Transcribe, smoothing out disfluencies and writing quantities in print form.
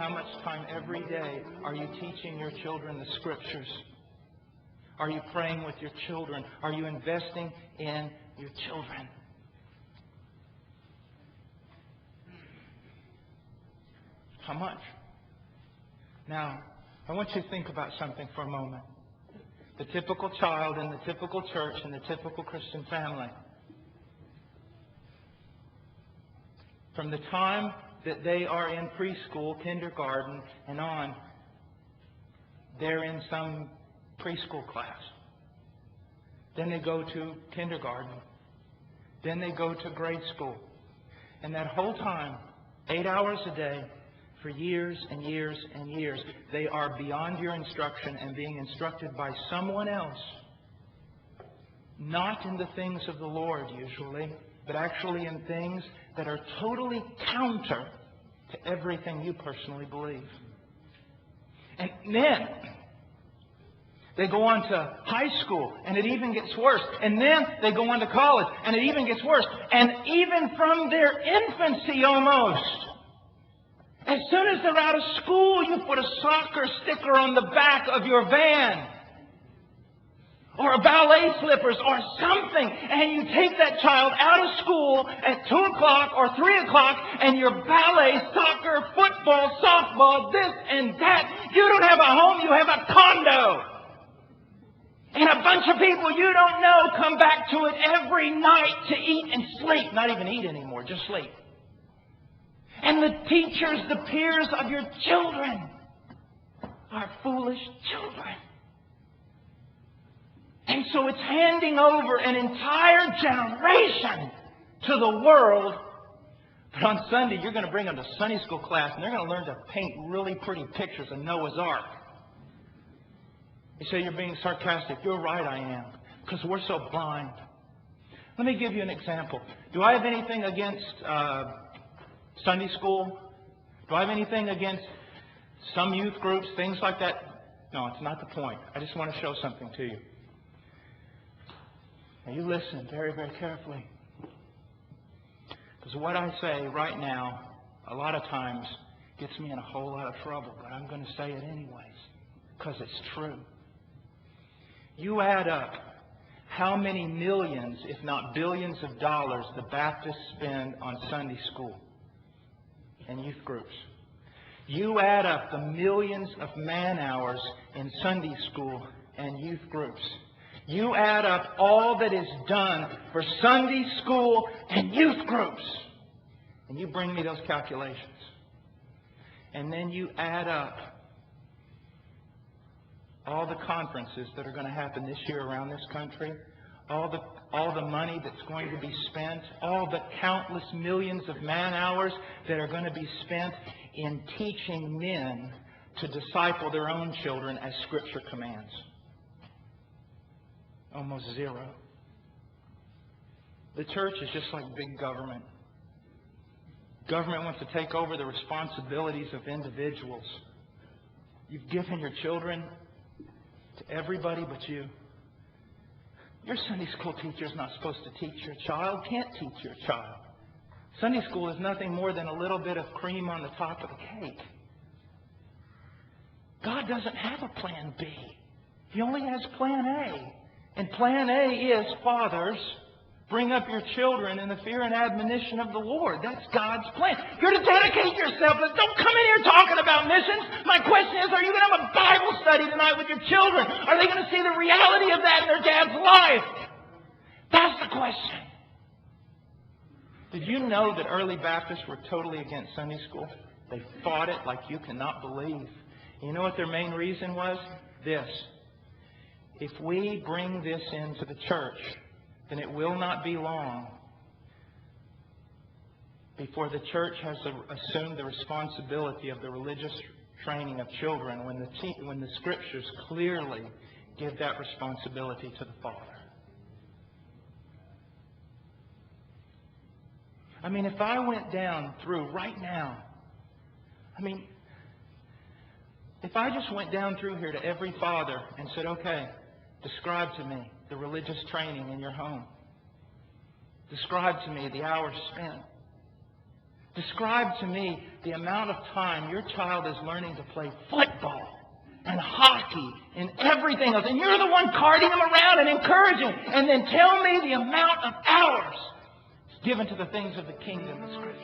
how much time every day are you teaching your children the Scriptures? Are you praying with your children? Are you investing in your children? How much? Now, I want you to think about something for a moment. The typical child in the typical church in the typical Christian family. From the time that they are in preschool, kindergarten, and on, they're in some preschool class. Then they go to kindergarten. Then they go to grade school. And that whole time, 8 hours a day, for years and years and years, they are beyond your instruction and being instructed by someone else. Not in the things of the Lord usually, but actually in things that are totally counter to everything you personally believe. And then they go on to high school, and it even gets worse. And then they go on to college, and it even gets worse. And even from their infancy almost, as soon as they're out of school, you put a soccer sticker on the back of your van, or a ballet slippers or something, and you take that child out of school at 2 o'clock or 3 o'clock, and your ballet, soccer, football, softball, this and that. You don't have a home, you have a condo. And a bunch of people you don't know come back to it every night to eat and sleep. Not even eat anymore, just sleep. And the teachers, the peers of your children are foolish children. And so it's handing over an entire generation to the world. But on Sunday, you're going to bring them to Sunday school class, and they're going to learn to paint really pretty pictures of Noah's Ark. You say you're being sarcastic. You're right, I am. Because we're so blind. Let me give you an example. Do I have anything against Sunday school? Do I have anything against some youth groups, things like that? No, it's not the point. I just want to show something to you. Now you listen very, very carefully. Because what I say right now, a lot of times, gets me in a whole lot of trouble. But I'm going to say it anyways. Because it's true. You add up how many millions, if not billions of dollars, the Baptists spend on Sunday school and youth groups. You add up the millions of man-hours in Sunday school and youth groups. You add up all that is done for Sunday school and youth groups. And you bring me those calculations. And then you add up all the conferences that are going to happen this year around this country, all the money that's going to be spent, all the countless millions of man-hours that are going to be spent in teaching men to disciple their own children as Scripture commands. Almost zero. The church is just like big government. Government wants to take over the responsibilities of individuals. You've given your children to everybody but you. Your Sunday school teacher is not supposed to teach your child, can't teach your child. Sunday school is nothing more than a little bit of cream on the top of the cake. God doesn't have a plan B. He only has plan A. And plan A is, fathers, bring up your children in the fear and admonition of the Lord. That's God's plan. You're to dedicate yourself. Don't come in here talking about missions. My question is, are you going to have a Bible study tonight with your children? Are they going to see the reality of that in their dad's life? That's the question. Did you know that early Baptists were totally against Sunday school? They fought it like you cannot believe. You know what their main reason was? This. If we bring this into the church, then it will not be long before the church has assumed the responsibility of the religious training of children when the Scriptures clearly give that responsibility to the Father. I mean, if I went down through right now, if I just went down through here to every father and said, okay, describe to me the religious training in your home. Describe to me the hours spent. Describe to me the amount of time your child is learning to play football and hockey and everything else. And you're the one carting them around and encouraging. And then tell me the amount of hours given to the things of the kingdom in Scripture.